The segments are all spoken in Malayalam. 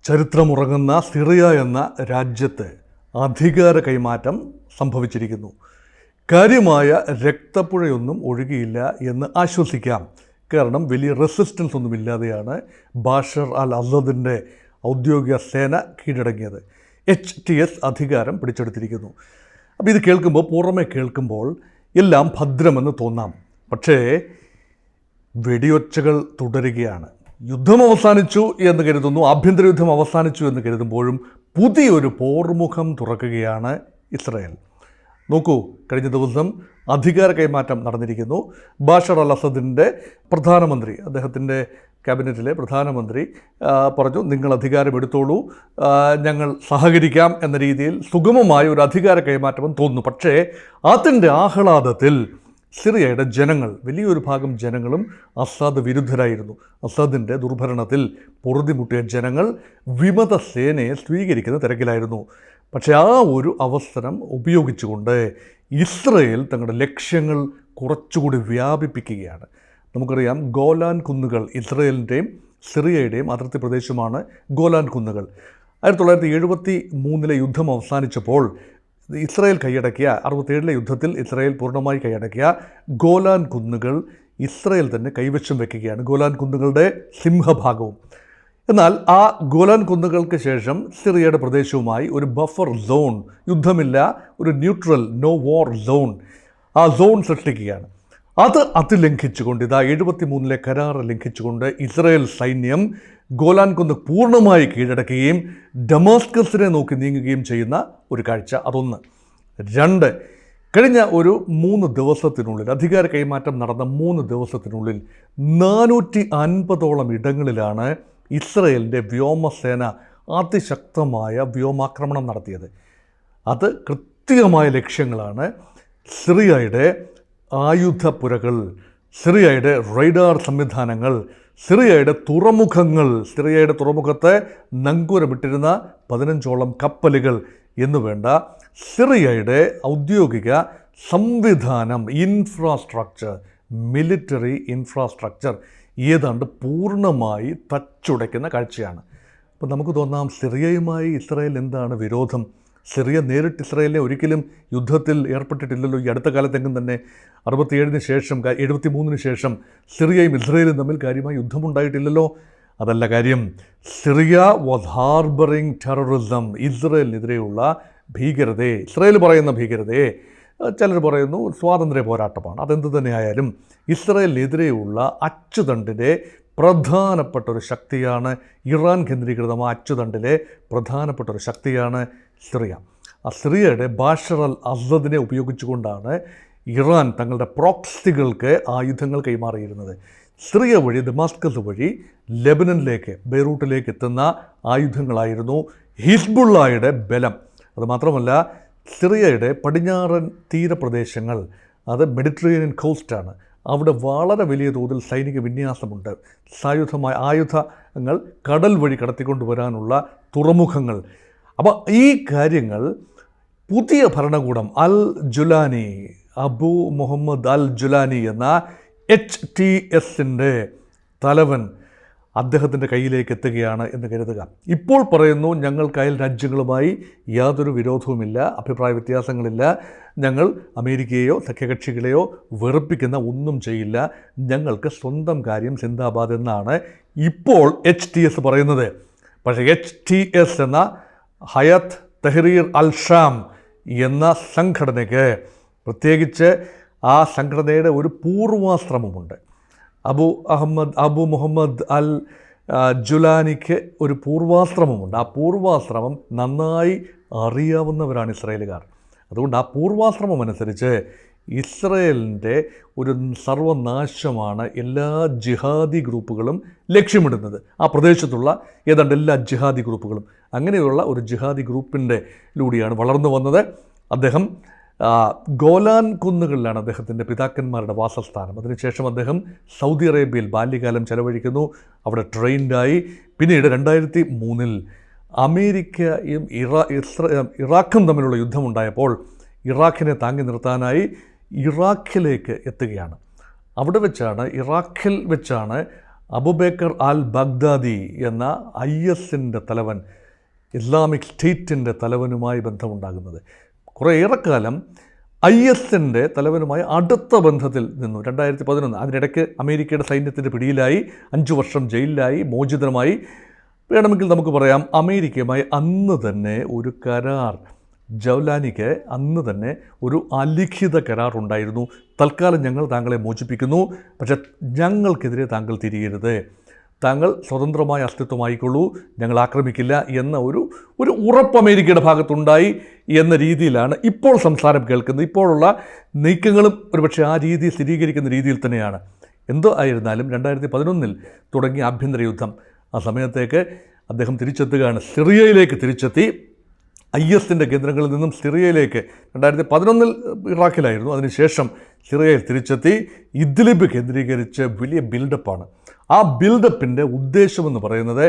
ചരിത്രമുറങ്ങുന്ന സിറിയ എന്ന രാജ്യത്ത് അധികാര കൈമാറ്റം സംഭവിച്ചിരിക്കുന്നു. കാര്യമായ രക്തപ്പുഴയൊന്നും ഒഴുകിയില്ല എന്ന് ആശ്വസിക്കാം. കാരണം വലിയ റെസിസ്റ്റൻസ് ഒന്നുമില്ലാതെയാണ് ബാഷർ അൽ അസദിൻ്റെ ഔദ്യോഗിക സേന കീഴടങ്ങിയത്. HTS അധികാരം പിടിച്ചെടുത്തിരിക്കുന്നു. അപ്പോൾ ഇത് പുറമെ കേൾക്കുമ്പോൾ എല്ലാം ഭദ്രമെന്ന് തോന്നാം. പക്ഷേ വെടിയൊച്ചകൾ തുടരുകയാണ്. യുദ്ധം അവസാനിച്ചു എന്ന് കരുതുന്നു, ആഭ്യന്തര യുദ്ധം അവസാനിച്ചു എന്ന് കരുതുമ്പോഴും പുതിയൊരു പോർമുഖം തുറക്കുകയാണ് ഇസ്രായേൽ. നോക്കൂ, കഴിഞ്ഞ ദിവസം അധികാര കൈമാറ്റം നടന്നിരിക്കുന്നു. ബാഷർ അൽ അസദിൻ്റെ പ്രധാനമന്ത്രി, അദ്ദേഹത്തിൻ്റെ ക്യാബിനറ്റിലെ പ്രധാനമന്ത്രി പറഞ്ഞു, നിങ്ങൾ അധികാരം എടുത്തോളൂ, ഞങ്ങൾ സഹകരിക്കാം എന്ന രീതിയിൽ സുഗമമായ ഒരു അധികാര കൈമാറ്റമെന്ന് തോന്നുന്നു. പക്ഷേ അതിൻ്റെ ആഹ്ലാദത്തിൽ സിറിയയുടെ ജനങ്ങൾ, വലിയൊരു ഭാഗം ജനങ്ങളും അസാദ് വിരുദ്ധരായിരുന്നു. അസാദിൻ്റെ ദുർഭരണത്തിൽ പൊറുതിമുട്ടിയ ജനങ്ങൾ വിമത സേനയെ സ്വീകരിക്കുന്ന തിരക്കിലായിരുന്നു. പക്ഷേ ആ ഒരു അവസരം ഉപയോഗിച്ചുകൊണ്ട് ഇസ്രായേൽ തങ്ങളുടെ ലക്ഷ്യങ്ങൾ കുറച്ചുകൂടി വ്യാപിപ്പിക്കുകയാണ്. നമുക്കറിയാം, ഗോലാൻ കുന്നുകൾ ഇസ്രായേലിൻ്റെയും സിറിയയുടെയും അതിർത്തി പ്രദേശമാണ് ഗോലാൻ കുന്നുകൾ. 1973 യുദ്ധം അവസാനിച്ചപ്പോൾ ഇസ്രായേൽ കൈയടക്കിയ 67 യുദ്ധത്തിൽ ഇസ്രായേൽ പൂർണ്ണമായി കൈയടക്കിയ ഗോലാൻ കുന്നുകൾ ഇസ്രായേൽ തന്നെ കൈവശം വയ്ക്കുകയാണ്, ഗോലാൻ കുന്നുകളുടെ സിംഹഭാഗവും. എന്നാൽ ആ ഗോലാൻ കുന്നുകൾക്ക് ശേഷം സിറിയയുടെ പ്രദേശവുമായി ഒരു ബഫർ സോൺ, യുദ്ധമില്ല, ഒരു ന്യൂട്രൽ നോ വാർ സോൺ, ആ സോൺ സൃഷ്ടിക്കുകയാണ്. അത് ലംഘിച്ചുകൊണ്ട്, ഇതാ 73 കരാർ ലംഘിച്ചുകൊണ്ട് ഇസ്രായേൽ സൈന്യം ഗോലാൻ കുന്ന് പൂർണ്ണമായി കീഴടക്കുകയും ഡമാസ്കസിനെ നോക്കി നീങ്ങുകയും ചെയ്യുന്ന ഒരു കാഴ്ച. അതൊന്ന്. 2, കഴിഞ്ഞ ഒരു 3 ദിവസത്തിനുള്ളിൽ, അധികാര കൈമാറ്റം നടന്ന 3 ദിവസത്തിനുള്ളിൽ 450ഓളം ഇടങ്ങളിലാണ് ഇസ്രായേലിൻ്റെ വ്യോമസേന അതിശക്തമായ വ്യോമാക്രമണം നടത്തിയത്. അത് കൃത്യമായ ലക്ഷ്യങ്ങളാണ്. സിറിയയുടെ ആയുധപ്പുരകൾ, സിറിയയുടെ റേഡാർ സംവിധാനങ്ങൾ, സിറിയയുടെ തുറമുഖങ്ങൾ, സിറിയയുടെ തുറമുഖത്തെ നങ്കൂരമിട്ടിരുന്ന 15ഓളം കപ്പലുകൾ എന്നുവേണ്ട സിറിയയുടെ ഔദ്യോഗിക സംവിധാനം, ഇൻഫ്രാസ്ട്രക്ചർ, മിലിറ്ററി ഇൻഫ്രാസ്ട്രക്ചർ ഏതാണ്ട് പൂർണ്ണമായി തച്ചുടയ്ക്കുന്ന കാഴ്ചയാണ്. അപ്പോൾ നമുക്ക് തോന്നാം, സിറിയയുമായി ഇസ്രായേൽ എന്താണ് വിരോധം? സിറിയ നേരിട്ട് ഇസ്രായേലിനെ ഒരിക്കലും യുദ്ധത്തിൽ ഏർപ്പെട്ടിട്ടില്ലല്ലോ. ഈ അടുത്ത കാലത്തെങ്കിലും തന്നെ 67 ശേഷം 73 ശേഷം സിറിയയും ഇസ്രായേലും തമ്മിൽ കാര്യമായി യുദ്ധമുണ്ടായിട്ടില്ലല്ലോ. അതല്ല കാര്യം. സിറിയ വാസ് ഹാർബറിങ് ടെററിസം, ഇസ്രായേലിനെതിരെയുള്ള ഭീകരതയെ, ഇസ്രായേൽ പറയുന്ന ഭീകരതയെ ചിലർ പറയുന്നു സ്വാതന്ത്ര്യ പോരാട്ടമാണ്. അതെന്ത് തന്നെയായാലും ഇസ്രായേലിനെതിരെയുള്ള അച്ചുതണ്ടിലെ പ്രധാനപ്പെട്ട ഒരു ശക്തിയാണ്, ഇറാൻ കേന്ദ്രീകൃതമായ അച്ചുതണ്ടിലെ പ്രധാനപ്പെട്ട ഒരു ശക്തിയാണ് സിറിയ. ആ സിറിയയുടെ ബാഷർ അൽ അസദിനെ ഉപയോഗിച്ചുകൊണ്ടാണ് ഇറാൻ തങ്ങളുടെ പ്രോക്സികൾക്ക് ആയുധങ്ങൾ കൈമാറിയിരുന്നത്. സിറിയ വഴി, ദമാസ്കസ് വഴി ലെബനനിലേക്ക്, ബെയ്റൂട്ടിലേക്ക് എത്തുന്ന ആയുധങ്ങളായിരുന്നു ഹിസ്ബുള്ളയുടെ ബലം. അതുമാത്രമല്ല, സിറിയയുടെ പടിഞ്ഞാറൻ തീരപ്രദേശങ്ങൾ, അത് മെഡിറ്ററേനിയൻ കോസ്റ്റാണ്. അവിടെ വളരെ വലിയ തോതിൽ സൈനിക വിന്യാസമുണ്ട്. ആയുധങ്ങൾ കടൽ വഴി കടത്തിക്കൊണ്ടുവരാനുള്ള തുറമുഖങ്ങൾ. അപ്പോൾ ഈ കാര്യങ്ങൾ പുതിയ ഭരണകൂടം al Julani, Abu Muhammad al Julani എന്ന HTSൻ്റെ തലവൻ, അദ്ദേഹത്തിൻ്റെ കയ്യിലേക്ക് എത്തുകയാണ് എന്ന് കരുതുക. ഇപ്പോൾ പറയുന്നു, ഞങ്ങൾക്ക് അയൽ രാജ്യങ്ങളുമായി യാതൊരു വിരോധവുമില്ല, അഭിപ്രായ വ്യത്യാസങ്ങളില്ല, ഞങ്ങൾ അമേരിക്കയെയോ സഖ്യകക്ഷികളെയോ വെറുപ്പിക്കുന്ന ഒന്നും ചെയ്യില്ല, ഞങ്ങൾക്ക് സ്വന്തം കാര്യം സിന്ദാബാദ് എന്നാണ് ഇപ്പോൾ HTS പറയുന്നത്. പക്ഷേ HTS എന്ന ഹയത്ത് തഹ്രീർ അൽ ഷാം എന്ന സംഘടനയ്ക്ക്, പ്രത്യേകിച്ച് ആ സംഘടനയുടെ ഒരു പൂർവാശ്രമമുണ്ട്. അബു മുഹമ്മദ് അൽ ജുലാനിക്ക് ഒരു പൂർവാശ്രമമുണ്ട്. ആ പൂർവാശ്രമം നന്നായി അറിയാവുന്നവരാണ് ഇസ്രായേലുകാർ. അതുകൊണ്ട് ആ പൂർവാശ്രമം അനുസരിച്ച് ഇസ്രായേലിൻ്റെ ഒരു സർവനാശമാണ് എല്ലാ ജിഹാദി ഗ്രൂപ്പുകളും ലക്ഷ്യമിടുന്നത്. ആ പ്രദേശത്തുള്ള ഏതാണ്ട് എല്ലാ ജിഹാദി ഗ്രൂപ്പുകളും, അങ്ങനെയുള്ള ഒരു ജിഹാദി ഗ്രൂപ്പിൻ്റെലൂടെയാണ് വളർന്നു വന്നത്. അദ്ദേഹം ഗോലാൻ കുന്നുകളിലാണ് അദ്ദേഹത്തിൻ്റെ പിതാക്കന്മാരുടെ വാസസ്ഥാനം. അതിനുശേഷം അദ്ദേഹം സൗദി അറേബ്യയിൽ ബാല്യകാലം ചെലവഴിക്കുന്നു. അവിടെ ട്രെയിൻഡായി. പിന്നീട് 2003 അമേരിക്കയും ഇറാഖും തമ്മിലുള്ള യുദ്ധമുണ്ടായപ്പോൾ ഇറാഖിനെ താങ്ങി നിർത്താനായി ഇറാഖിലേക്ക് എത്തുകയാണ്. അവിടെ വെച്ചാണ്, ഇറാഖിൽ വെച്ചാണ് അബുബക്കർ അൽ ബഗ്ദാദി എന്ന IS-ൻ്റെ തലവൻ, ഇസ്ലാമിക് സ്റ്റേറ്റിൻ്റെ തലവനുമായി ബന്ധമുണ്ടാകുന്നത്. കുറേയേറെക്കാലം IS-ൻ്റെ തലവനുമായി അടുത്ത ബന്ധത്തിൽ നിന്നു. 2011 അതിനിടയ്ക്ക് അമേരിക്കയുടെ സൈന്യത്തിൻ്റെ പിടിയിലായി, 5 വർഷം ജയിലിലായി, മോചിതമായി. വേണമെങ്കിൽ നമുക്ക് പറയാം അമേരിക്കയുമായി അന്ന് തന്നെ ഒരു കരാർ, ജൗലാനിക്ക് അന്ന് തന്നെ ഒരു അലിഖിത കരാർ ഉണ്ടായിരുന്നു. തൽക്കാലം ഞങ്ങൾ താങ്കളെ മോചിപ്പിക്കുന്നു, പക്ഷേ ഞങ്ങൾക്കെതിരെ താങ്കൾ തിരിയരുത്, താങ്കൾ സ്വതന്ത്രമായ അസ്തിത്വമായിക്കൊള്ളൂ, ഞങ്ങൾ ആക്രമിക്കില്ല എന്ന ഒരു ഉറപ്പ് അമേരിക്കയുടെ ഭാഗത്തുണ്ടായി എന്ന രീതിയിലാണ് ഇപ്പോൾ സംസാരം കേൾക്കുന്നത്. ഇപ്പോഴുള്ള നീക്കങ്ങളും ഒരുപക്ഷെ ആ രീതി സ്ഥിരീകരിക്കുന്ന രീതിയിൽ തന്നെയാണ്. എന്തോ ആയിരുന്നാലും 2011 തുടങ്ങിയ ആഭ്യന്തര യുദ്ധം, ആ സമയത്തേക്ക് അദ്ദേഹം തിരിച്ചെത്തുകയാണ്, സിറിയയിലേക്ക് തിരിച്ചെത്തി. IS-ൻ്റെ കേന്ദ്രങ്ങളിൽ നിന്നും സിറിയയിലേക്ക് 2011 ഇറാഖിലായിരുന്നു, അതിനുശേഷം സിറിയയിൽ തിരിച്ചെത്തി. ഇദ്ലിബ് കേന്ദ്രീകരിച്ച് വലിയ ബിൽഡപ്പാണ്. ആ ബിൽഡപ്പിൻ്റെ ഉദ്ദേശമെന്ന് പറയുന്നത്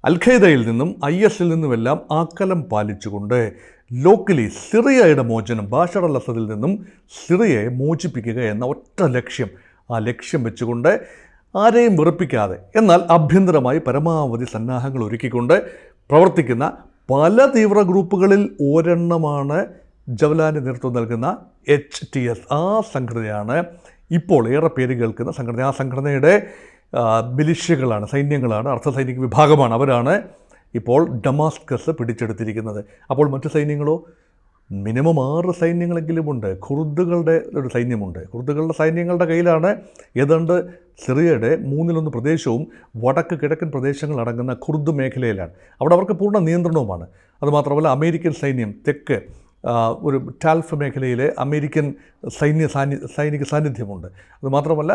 അൽ-ഖയ്ദയിൽ നിന്നും IS-ൽ നിന്നുമെല്ലാം ആക്കലം പാലിച്ചുകൊണ്ട് ലോക്കലി സിറിയയുടെ മോചനം, ബാഷർ അൽ അസദിൽ നിന്നും സിറിയയെ മോചിപ്പിക്കുക എന്ന ഒറ്റ ലക്ഷ്യം, ആ ലക്ഷ്യം വെച്ചുകൊണ്ട് ആരെയും വെറുപ്പിക്കാതെ എന്നാൽ ആഭ്യന്തരമായി പരമാവധി സന്നാഹങ്ങൾ ഒരുക്കിക്കൊണ്ട് പ്രവർത്തിക്കുന്ന പല തീവ്ര ഗ്രൂപ്പുകളിൽ ഒരെണ്ണമാണ് ജവലാന് നേതൃത്വം നൽകുന്ന HTS. ആ സംഘടനയാണ് ഇപ്പോൾ ഏറെ പേര് കേൾക്കുന്ന സംഘടന. ആ സംഘടനയുടെ മിലിഷ്യകളാണ്, സൈന്യങ്ങളാണ്, അർദ്ധസൈനിക വിഭാഗമാണ്. അവരാണ് ഇപ്പോൾ ഡമാസ്കസ് പിടിച്ചെടുത്തിരിക്കുന്നത്. അപ്പോൾ മറ്റു സൈന്യങ്ങളോ? മിനിമം 6 സൈന്യങ്ങളെങ്കിലുമുണ്ട്. ഖുർദുകളുടെ ഒരു സൈന്യമുണ്ട്. ഖുർദുകളുടെ സൈന്യങ്ങളുടെ കയ്യിലാണ് ഏതാണ്ട് സിറിയയുടെ 1/3 പ്രദേശവും വടക്ക് കിഴക്കൻ പ്രദേശങ്ങൾ അടങ്ങുന്ന ഖുർദ് മേഖലയിലാണ്. അവിടെ അവർക്ക് പൂർണ്ണ നിയന്ത്രണവുമാണ്. അതുമാത്രമല്ല അമേരിക്കൻ സൈന്യം തെക്ക് ഒരു ടാൽഫ് മേഖലയിലെ അമേരിക്കൻ സൈനിക സാന്നിധ്യമുണ്ട്. അതുമാത്രമല്ല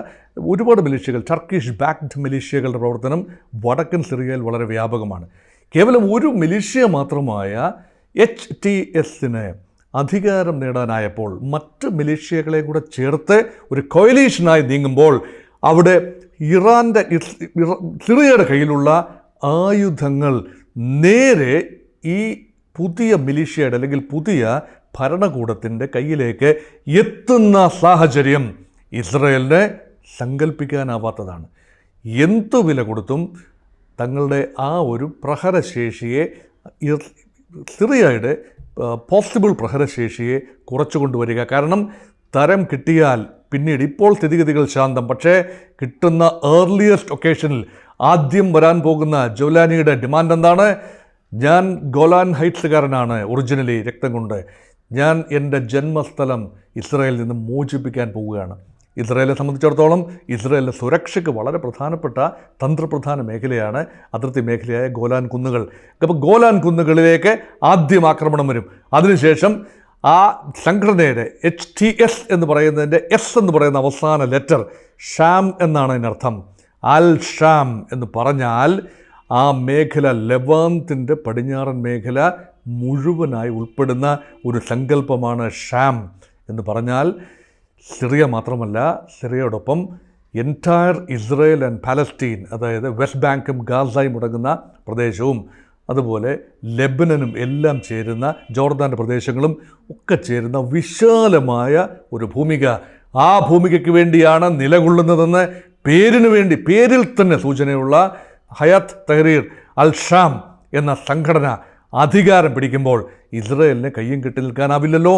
ഒരുപാട് മിലിഷ്യകൾ, ടർക്കിഷ് ബാക്ക്ഡ് മിലിഷ്യകളുടെ പ്രവർത്തനം വടക്കൻ സിറിയയിൽ വളരെ വ്യാപകമാണ്. കേവലം ഒരു മിലിഷ്യ മാത്രമായ HTS-ന് അധികാരം നേടാനായപ്പോൾ മറ്റ് മിലിഷ്യകളെ കൂടെ ചേർത്ത് ഒരു കൊയലീഷനായി നീങ്ങുമ്പോൾ അവിടെ സിറിയയുടെ കയ്യിലുള്ള ആയുധങ്ങൾ നേരെ ഈ പുതിയ മിലിഷ്യയുടെ അല്ലെങ്കിൽ പുതിയ ഭരണകൂടത്തിൻ്റെ കയ്യിലേക്ക് എത്തുന്ന സാഹചര്യം ഇസ്രയേലിനെ സങ്കല്പിക്കാനാവാത്തതാണ്. എന്തു വില കൊടുത്തും തങ്ങളുടെ ആ ഒരു പ്രഹരശേഷിയെ, സിറിയയുടെ പോസിബിൾ പ്രഹരശേഷിയെ കുറച്ചു കൊണ്ടുവരിക. കാരണം തരം കിട്ടിയാൽ പിന്നീട്, ഇപ്പോൾ സ്ഥിതിഗതികൾ ശാന്തം, പക്ഷേ കിട്ടുന്ന ഏർലിയസ്റ്റ് ഒക്കേഷനിൽ ആദ്യം വരാൻ പോകുന്ന ജൗലാനിയുടെ ഡിമാൻഡ് എന്താണ്? ഞാൻ ഗോലാൻ ഹൈറ്റ്സുകാരനാണ് ഒറിജിനലി, രക്തം കൊണ്ട്. ഞാൻ എൻ്റെ ജന്മസ്ഥലം ഇസ്രായേലിൽ നിന്ന് മോചിപ്പിക്കാൻ പോവുകയാണ്. ഇസ്രായേലിനെ സംബന്ധിച്ചിടത്തോളം ഇസ്രായേലിൻ്റെ സുരക്ഷയ്ക്ക് വളരെ പ്രധാനപ്പെട്ട തന്ത്രപ്രധാന മേഖലയാണ് അതിർത്തി മേഖലയായ ഗോലാൻ കുന്നുകൾ. അപ്പോൾ ഗോലാൻ കുന്നുകളിലേക്ക് ആദ്യം ആക്രമണം വരും. അതിനുശേഷം ആ സംഘടനയുടെ HTS എന്ന് പറയുന്നതിൻ്റെ S എന്ന് പറയുന്ന അവസാന ലെറ്റർ ഷാം എന്നാണ് അതിനർത്ഥം. അൽ ഷാം എന്ന് പറഞ്ഞാൽ ആ മേഖല, ലെവാന്തിൻ്റെ പടിഞ്ഞാറൻ മേഖല മുഴുവനായി ഉൾപ്പെടുന്ന ഒരു സങ്കല്പമാണ് ഷാം എന്ന് പറഞ്ഞാൽ. സിറിയ മാത്രമല്ല, സിറിയയോടൊപ്പം എൻറ്റയർ ഇസ്രയേൽ ആൻഡ് പാലസ്റ്റീൻ, അതായത് വെസ്റ്റ് ബാങ്കും ഗാസയും അടങ്ങുന്ന പ്രദേശവും അതുപോലെ ലെബനനും എല്ലാം ചേരുന്ന ജോർദാൻ്റെ പ്രദേശങ്ങളും ഒക്കെ ചേരുന്ന വിശാലമായ ഒരു ഭൂമിക. ആ ഭൂമികയ്ക്ക് വേണ്ടിയാണ് നിലകൊള്ളുന്നതെന്ന് പേരിൽ തന്നെ സൂചനയുള്ള ഹയാത്ത് തഹ്രീർ അൽ ഷാം എന്ന സംഘടന അധികാരം പിടിക്കുമ്പോൾ ഇസ്രയേലിനെ കയ്യും കെട്ടി നിൽക്കാനാവില്ലല്ലോ.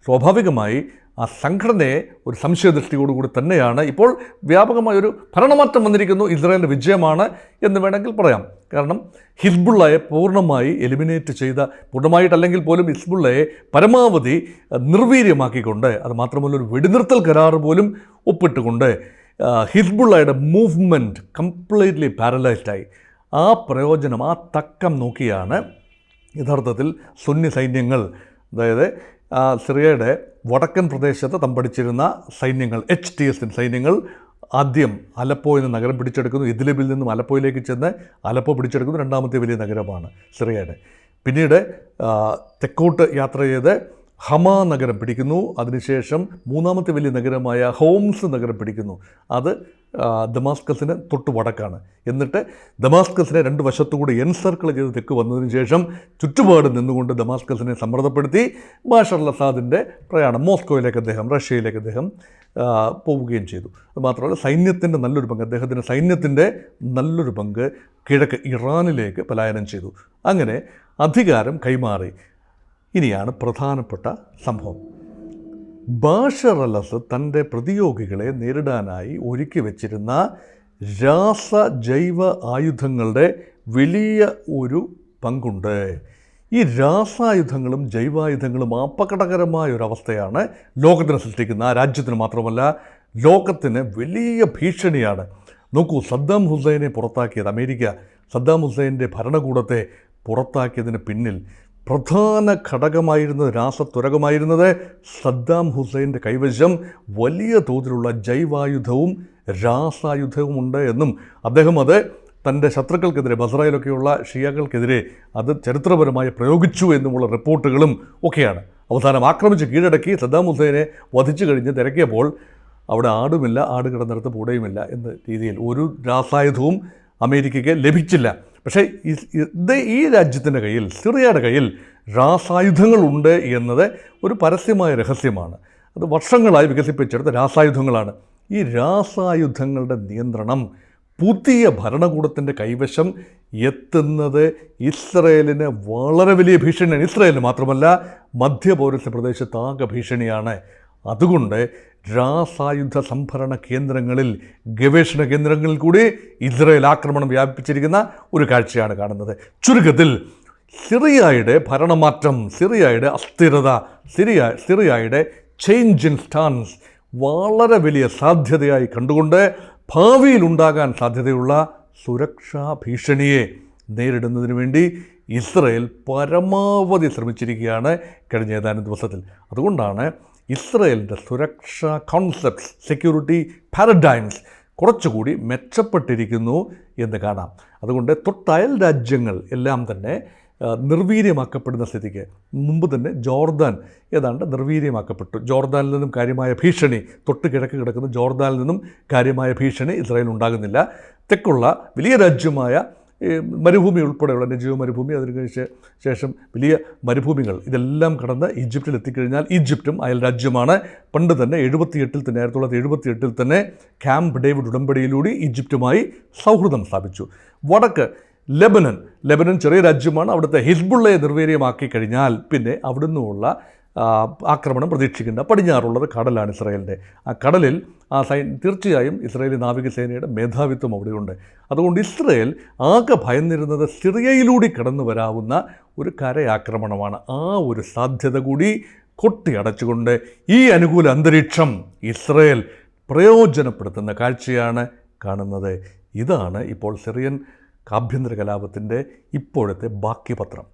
സ്വാഭാവികമായി ആ സംഘടനയെ ഒരു സംശയദൃഷ്ടിയോടുകൂടി തന്നെയാണ് ഇപ്പോൾ വ്യാപകമായൊരു ഭരണമാറ്റം വന്നിരിക്കുന്നു. ഇസ്രായേലിൻ്റെ വിജയമാണ് എന്ന് വേണമെങ്കിൽ പറയാം. കാരണം ഹിസ്ബുള്ളയെ പൂർണ്ണമായി എലിമിനേറ്റ് ചെയ്ത, പൂർണ്ണമായിട്ടല്ലെങ്കിൽ പോലും ഹിസ്ബുള്ളയെ പരമാവധി നിർവീര്യമാക്കിക്കൊണ്ട്, അത് മാത്രമല്ല ഒരു വെടിനിർത്തൽ കരാർ പോലും ഒപ്പിട്ടുകൊണ്ട് ഹിസ്ബുള്ളയുടെ മൂവ്മെൻറ്റ് കംപ്ലീറ്റ്ലി പാരലൈസ്ഡായി. ആ പ്രയോജനം, ആ തക്കം നോക്കിയാണ് യഥാർത്ഥത്തിൽ സുന്നി സൈന്യങ്ങൾ, അതായത് സിറിയയുടെ വടക്കൻ പ്രദേശത്ത് തമ്പടിച്ചിരുന്ന സൈന്യങ്ങൾ, HTS സൈന്യങ്ങൾ ആദ്യം അലപ്പോ എന്ന നഗരം പിടിച്ചെടുക്കുന്നു. ഇദ്ലിബിൽ നിന്നും അലപ്പോയിലേക്ക് ചെന്ന് അലപ്പോ പിടിച്ചെടുക്കുന്നു. രണ്ടാമത്തെ വലിയ നഗരമാണ് സിറിയയുടെ. പിന്നീട് തെക്കോട്ട് യാത്ര ചെയ്ത് ഹമാ നഗരം പിടിക്കുന്നു. അതിനുശേഷം മൂന്നാമത്തെ വലിയ നഗരമായ ഹോംസ് നഗരം പിടിക്കുന്നു. അത് ദമാസ്കസിന് തൊട്ട് വടക്കാണ്. എന്നിട്ട് ദമാസ്കസിനെ 2 വശത്തുകൂടി എൻസർക്കിൾ ചെയ്ത് തെക്ക് വന്നതിന് ശേഷം ചുറ്റുപാട് നിന്നുകൊണ്ട് ദമാസ്കസിനെ സമ്മർദ്ദപ്പെടുത്തി ബഷർ അൽ അസാദിൻ്റെ പ്രയാണം മോസ്കോയിലേക്ക് റഷ്യയിലേക്ക് അദ്ദേഹം പോവുകയും ചെയ്തു. അതുമാത്രമല്ല സൈന്യത്തിൻ്റെ നല്ലൊരു പങ്ക്, അദ്ദേഹത്തിൻ്റെ സൈന്യത്തിൻ്റെ നല്ലൊരു പങ്ക് കിഴക്ക് ഇറാനിലേക്ക് പലായനം ചെയ്തു. അങ്ങനെ അധികാരം കൈമാറി. ഇനിയാണ് പ്രധാനപ്പെട്ട സംഭവം. ബഷർ അൽ അസദ് തൻ്റെ പ്രതിയോഗികളെ നേരിടാനായി ഒരുക്കി വച്ചിരുന്ന ജൈവ ആയുധങ്ങളുടെ വലിയ ഒരു പങ്കുണ്ട്. ഈ രാസായുധങ്ങളും ജൈവായുധങ്ങളും അപകടകരമായ ഒരവസ്ഥയാണ് ലോകത്തിന് സൃഷ്ടിക്കുന്ന. ആ രാജ്യത്തിന് മാത്രമല്ല, ലോകത്തിന് വലിയ ഭീഷണിയാണ്. നോക്കൂ, സദ്ദാം ഹുസൈനെ പുറത്താക്കിയത് അമേരിക്ക, സദ്ദാം ഹുസൈൻ്റെ ഭരണകൂടത്തെ പുറത്താക്കിയതിന് പിന്നിൽ പ്രധാന ഘടകമായിരുന്നത്, രാസത്വരകമായിരുന്നത് സദ്ദാം ഹുസൈൻ്റെ കൈവശം വലിയ തോതിലുള്ള ജൈവായുധവും രാസായുധവുമുണ്ട് എന്നും അദ്ദേഹം അത് തൻ്റെ ശത്രുക്കൾക്കെതിരെ, ബസ്രയിലൊക്കെയുള്ള ഷിയാക്കൾക്കെതിരെ അത് ചരിത്രപരമായി പ്രയോഗിച്ചു എന്നുമുള്ള റിപ്പോർട്ടുകളും ഒക്കെയാണ്. അവസാനം ആക്രമിച്ച് കീഴടക്കി സദ്ദാം ഹുസൈനെ വധിച്ചു കഴിഞ്ഞ് തിരക്കിയപ്പോൾ അവിടെ ആടുമില്ല, ആട് കിടന്നിടത്ത് പൂടയുമില്ല എന്ന രീതിയിൽ ഒരു രാസായുധവും അമേരിക്കയ്ക്ക് ലഭിച്ചില്ല. പക്ഷേ ഈ രാജ്യത്തിൻ്റെ കയ്യിൽ, സിറിയയുടെ കയ്യിൽ രാസായുധങ്ങളുണ്ട് എന്നത് ഒരു പരസ്യമായ രഹസ്യമാണ്. അത് വർഷങ്ങളായി വികസിപ്പിച്ചെടുത്ത രാസായുധങ്ങളാണ്. ഈ രാസായുധങ്ങളുടെ നിയന്ത്രണം പുതിയ ഭരണകൂടത്തിൻ്റെ കൈവശം എത്തുന്നത് ഇസ്രയേലിന് വളരെ വലിയ ഭീഷണിയാണ്. ഇസ്രയേലിന് മാത്രമല്ല, മധ്യപൗരസ്ത്യ പ്രദേശത്താകെ ഭീഷണിയാണ്. അതുകൊണ്ട് രാസായുധ സംഭരണ കേന്ദ്രങ്ങളിൽ, ഗവേഷണ കേന്ദ്രങ്ങളിൽ കൂടി ഇസ്രയേൽ ആക്രമണം വ്യാപിപ്പിച്ചിരിക്കുന്ന ഒരു കാഴ്ചയാണ് കാണുന്നത്. ചുരുക്കത്തിൽ സിറിയയുടെ ഭരണമാറ്റം, സിറിയയുടെ അസ്ഥിരത, സിറിയയുടെ ചേഞ്ച് ഇൻ സ്റ്റാൻസ് വളരെ വലിയ സാധ്യതയായി കണ്ടുകൊണ്ട് ഭാവിയിലുണ്ടാകാൻ സാധ്യതയുള്ള സുരക്ഷാ ഭീഷണിയെ നേരിടുന്നതിന് വേണ്ടി ഇസ്രയേൽ പരമാവധി ശ്രമിച്ചിരിക്കുകയാണ് കഴിഞ്ഞ ഏതാനും ദിവസത്തിൽ. അതുകൊണ്ടാണ് ഇസ്രയേലിൻ്റെ സുരക്ഷാ കോൺസെപ്റ്റ്സ്, സെക്യൂരിറ്റി പാരഡൈംസ് കുറച്ചുകൂടി മെച്ചപ്പെട്ടിരിക്കുന്നു എന്ന് കാണാം. അതുകൊണ്ട് തൊട്ടയൽ രാജ്യങ്ങൾ എല്ലാം തന്നെ നിർവീര്യമാക്കപ്പെടുന്ന സ്ഥിതിക്ക് മുമ്പ് തന്നെ ജോർദാൻ ഏതാണ്ട് നിർവീര്യമാക്കപ്പെട്ടു. ജോർദാനിൽ നിന്നും കാര്യമായ ഭീഷണി, തൊട്ട് കിഴക്ക് കിടക്കുന്ന ജോർദാനിൽ നിന്നും കാര്യമായ ഭീഷണി ഇസ്രായേൽ ഉണ്ടാകുന്നില്ല. തെക്കുള്ള വലിയ രാജ്യമായ മരുഭൂമി ഉൾപ്പെടെയുള്ള നെജീവ് മരുഭൂമി, അതിന് ശേഷം വലിയ മരുഭൂമികൾ, ഇതെല്ലാം കടന്ന് ഈജിപ്തിൽ എത്തിക്കഴിഞ്ഞാൽ ഈജിപ്തും അയൽ രാജ്യമാണ്. പണ്ട് തന്നെ 1978 തന്നെ ക്യാമ്പ് ഡേവിഡ് ഉടമ്പടിയിലൂടെ ഈജിപ്തുമായി സൗഹൃദം സ്ഥാപിച്ചു. വടക്ക് ലെബനൻ ചെറിയ രാജ്യമാണ്. അവിടുത്തെ ഹിസ്ബുള്ളയെ നിർവീര്യമാക്കി കഴിഞ്ഞാൽ പിന്നെ അവിടുന്നുള്ള ആക്രമണം പ്രതീക്ഷിക്കേണ്ട. പടിഞ്ഞാറുള്ളത് കടലാണ് ഇസ്രായേലിൻ്റെ. ആ കടലിൽ തീർച്ചയായും ഇസ്രായേലി നാവികസേനയുടെ മേധാവിത്വം അവിടെയുണ്ട്. അതുകൊണ്ട് ഇസ്രായേൽ ആകെ ഭയന്നിരുന്നത് സിറിയയിലൂടെ കടന്നു വരാവുന്ന ഒരു കരയാക്രമണമാണ്. ആ ഒരു സാധ്യത കൂടി കൊട്ടിയടച്ചുകൊണ്ട് ഈ അനുകൂല അന്തരീക്ഷം ഇസ്രായേൽ പ്രയോജനപ്പെടുത്തുന്ന കാഴ്ചയാണ് കാണുന്നത്. ഇതാണ് ഇപ്പോൾ സിറിയൻ ആഭ്യന്തര കലാപത്തിൻ്റെ ഇപ്പോഴത്തെ ബാക്കി പത്രം.